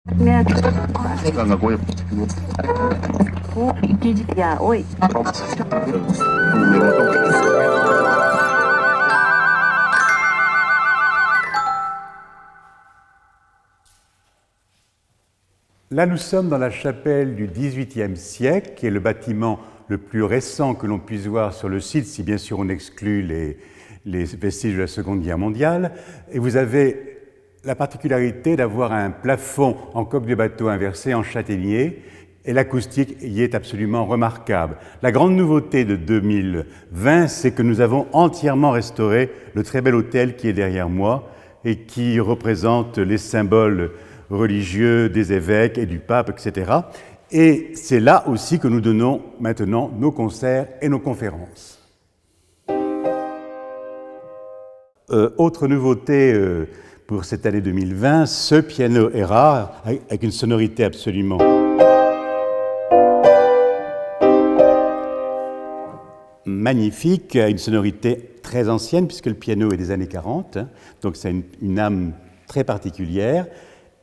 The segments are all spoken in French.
Là, nous sommes dans la chapelle du XVIIIe siècle, qui est le bâtiment le plus récent que l'on puisse voir sur le site, si bien sûr on exclut les vestiges de la Seconde Guerre mondiale. Et vous avez la particularité d'avoir un plafond en coque de bateau inversé en châtaignier, et l'acoustique y est absolument remarquable. La grande nouveauté de 2020, c'est que nous avons entièrement restauré le très bel autel qui est derrière moi et qui représente les symboles religieux des évêques et du pape, etc. Et c'est là aussi que nous donnons maintenant nos concerts et nos conférences. Autre nouveauté pour cette année 2020, ce piano est rare, avec une sonorité absolument magnifique, une sonorité très ancienne, puisque le piano est des années 40, donc c'est une âme très particulière.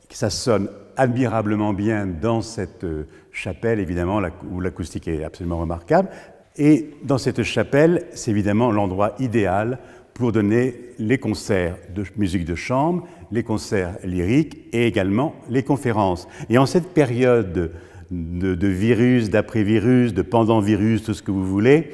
Ça sonne admirablement bien dans cette chapelle, évidemment, où l'acoustique est absolument remarquable. Et dans cette chapelle, c'est évidemment l'endroit idéal pour donner les concerts de musique de chambre, les concerts lyriques et également les conférences. Et en cette période de virus, d'après-virus, de pendant-virus, tout ce que vous voulez,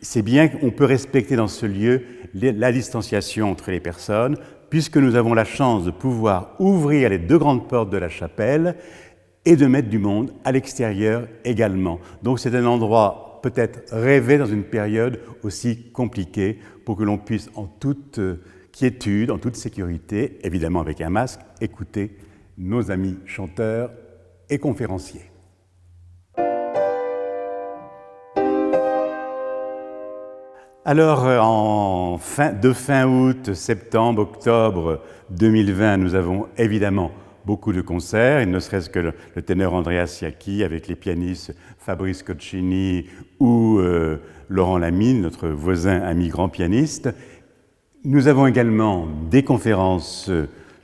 c'est bien qu'on peut respecter dans ce lieu la distanciation entre les personnes, puisque nous avons la chance de pouvoir ouvrir les deux grandes portes de la chapelle et de mettre du monde à l'extérieur également. Donc c'est un endroit peut-être rêvé dans une période aussi compliquée pour que l'on puisse en toute quiétude, en toute sécurité, évidemment avec un masque, écouter nos amis chanteurs et conférenciers. Alors, de fin août, septembre, octobre 2020, nous avons évidemment beaucoup de concerts, et ne serait-ce que le ténor Andrea Siacchi avec les pianistes Fabrice Coccini ou Laurent Lamine, notre voisin ami grand pianiste. Nous avons également des conférences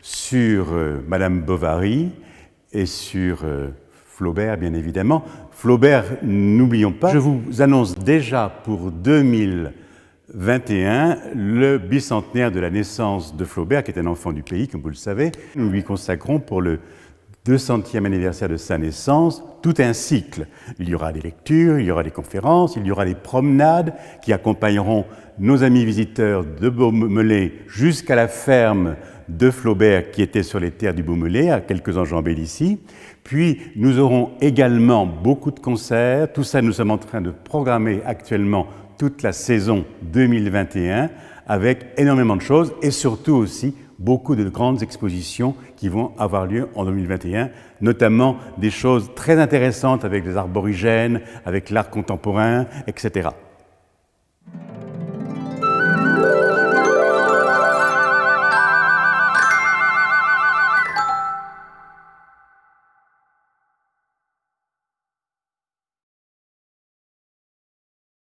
sur Madame Bovary et sur Flaubert, bien évidemment. Flaubert, n'oublions pas, je vous annonce déjà pour 2021 le bicentenaire de la naissance de Flaubert, qui est un enfant du pays, comme vous le savez. Nous lui consacrons pour le 200e anniversaire de sa naissance tout un cycle. Il y aura des lectures, il y aura des conférences, il y aura des promenades qui accompagneront nos amis visiteurs de Beaumelet jusqu'à la ferme de Flaubert qui était sur les terres du Beaumelet, à quelques enjambées d'ici. Puis nous aurons également beaucoup de concerts. Tout ça, nous sommes en train de programmer actuellement toute la saison 2021 avec énormément de choses et surtout aussi beaucoup de grandes expositions qui vont avoir lieu en 2021, notamment des choses très intéressantes avec les aborigènes, avec l'art contemporain, etc.